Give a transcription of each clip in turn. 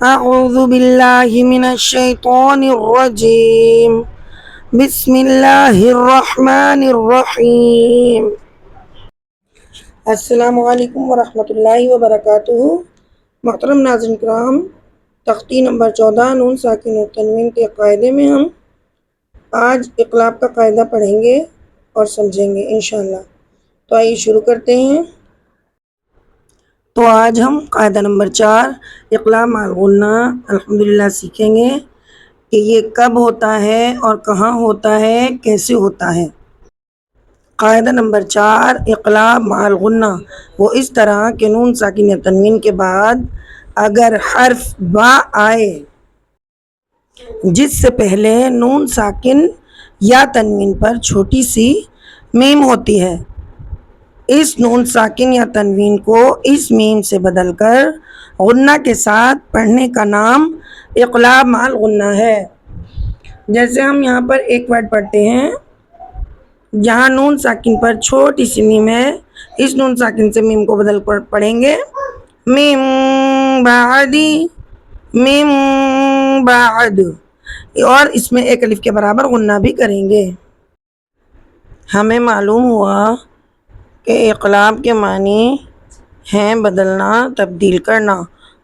اعوذ باللہ من الشیطان الرجیم بسم اللہ الرحمن الرحیم۔ السلام علیکم ورحمۃ اللہ وبرکاتہ۔ محترم ناظرین کرام، تختی نمبر 14 نون ساکن و تنوین کے قاعدے میں ہم آج اقلاب کا قاعدہ پڑھیں گے اور سمجھیں گے انشاءاللہ۔ تو آئیے شروع کرتے ہیں۔ تو آج ہم قاعدہ نمبر 4 اقلاب مع الغنہ الحمدللہ سیکھیں گے کہ یہ کب ہوتا ہے اور کہاں ہوتا ہے، کیسے ہوتا ہے۔ قاعدہ نمبر 4 اقلاب مع الغنہ وہ اس طرح کہ نون ساکن یا تنوین کے بعد اگر حرف با آئے جس سے پہلے نون ساکن یا تنوین پر چھوٹی سی میم ہوتی ہے، اس نون ساکن یا تنوین کو اس میم سے بدل کر غنہ کے ساتھ پڑھنے کا نام اقلاب مع الغنہ ہے۔ جیسے ہم یہاں پر ایک ورڈ پڑھتے ہیں جہاں نون ساکن پر چھوٹی سی میم ہے، اس نون ساکن سے میم کو بدل کر پڑھیں گے میم بعدی، میم بعد، اور اس میں ایک الف کے برابر غنہ بھی کریں گے۔ ہمیں معلوم ہوا کہ اقلاب کے معنی ہیں بدلنا، تبدیل کرنا،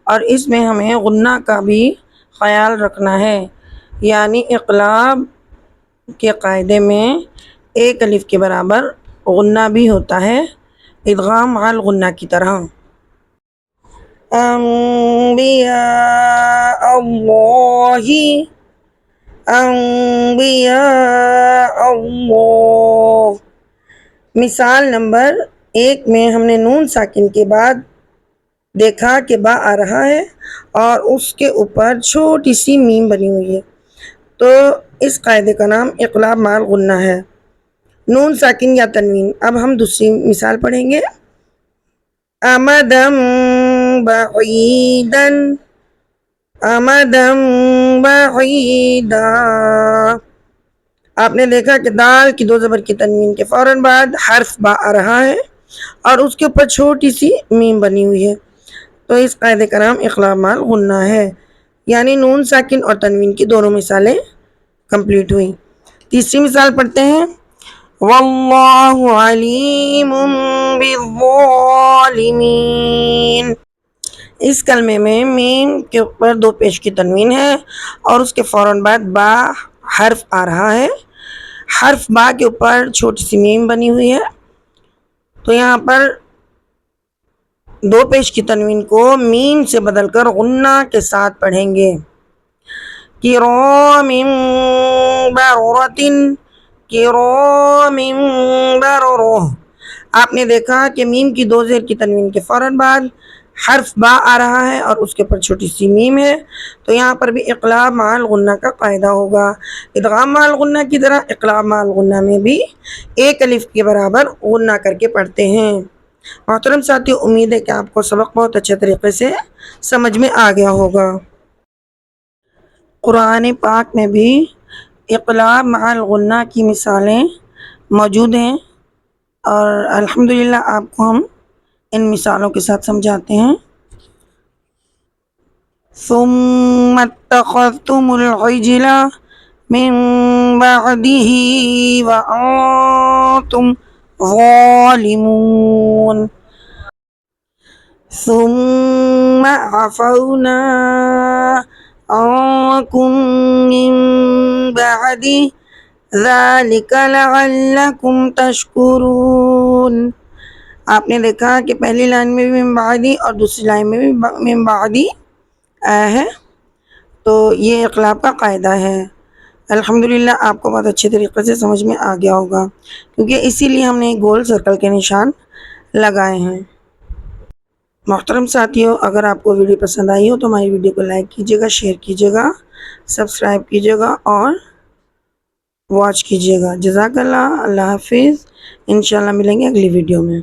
اور اس میں ہمیں غنہ کا بھی خیال رکھنا ہے، یعنی اقلاب کے قاعدے میں ایک الف کے برابر غنہ بھی ہوتا ہے، ادغام مع الغنہ کی طرح۔ انبیاء اللہ، انبیاء اللہ۔ مثال نمبر 1 میں ہم نے نون ساکن کے بعد دیکھا کہ با آ رہا ہے اور اس کے اوپر چھوٹی سی میم بنی ہوئی ہے، تو اس قاعدے کا نام اقلاب مع الغنہ ہے، نون ساکن یا تنوین۔ اب ہم دوسری مثال پڑھیں گے امدم بعیدن، امدم بعیدا۔ آپ نے دیکھا کہ دال کی 2 زبر کی تنوین کے فوراً بعد حرف با آ رہا ہے اور اس کے اوپر چھوٹی سی میم بنی ہوئی ہے، تو اس قاعدے کا نام اقلاب مع الغنہ ہے، یعنی نون ساکن اور تنوین کی دونوں مثالیں کمپلیٹ ہوئیں۔ تیسری مثال پڑھتے ہیں واللہ علیم بالظالمین۔ اس کلمے میں میم کے اوپر 2 پیش کی تنوین ہے اور اس کے فوراً بعد با حرف آ رہا ہے، حرف با کے اوپر چھوٹی سی میم بنی ہوئی ہے، تو یہاں پر 2 پیش کی تنوین کو میم سے بدل کر غنہ کے ساتھ پڑھیں گے کرام بررۃ، کرام بررہ۔ آپ نے دیکھا کہ میم کی 2 زیر کی تنوین کے فوراً بعد حرف با آ رہا ہے اور اس کے اوپر چھوٹی سی میم ہے، تو یہاں پر بھی اقلاب مع الغنہ کا قاعدہ ہوگا، ادغام مع الغنہ کی طرح اقلاب مع الغنہ میں بھی ایک الف کے برابر غنہ کر کے پڑھتے ہیں۔ محترم ساتھیو، امید ہے کہ آپ کو سبق بہت اچھے طریقے سے سمجھ میں آ گیا ہوگا۔ قرآن پاک میں بھی اقلاب مع الغنہ کی مثالیں موجود ہیں اور الحمدللہ آپ کو ہم ان مثالوں کے ساتھ سمجھاتے ہیں۔ ثم اتخذتم العجل من بعده وانتم ظالمون ثم عفونا عنكم من بعد ذلك لعلكم تشکرون۔ آپ نے دیکھا کہ پہلی لائن میں بھی من بعدی اور دوسری لائن میں بھی من بعدی آیا ہے، تو یہ اقلاب کا قاعدہ ہے۔ الحمدللہ آپ کو بہت اچھے طریقے سے سمجھ میں آ گیا ہوگا، کیونکہ اسی لیے ہم نے گول سرکل کے نشان لگائے ہیں۔ محترم ساتھیوں، اگر آپ کو ویڈیو پسند آئی ہو تو ہماری ویڈیو کو لائک کیجیے گا، شیئر کیجیے گا، سبسکرائب کیجیے گا اور واچ کیجیے گا۔ جزاک اللہ، اللہ حافظ، انشاءاللہ ملیں گے اگلی ویڈیو میں۔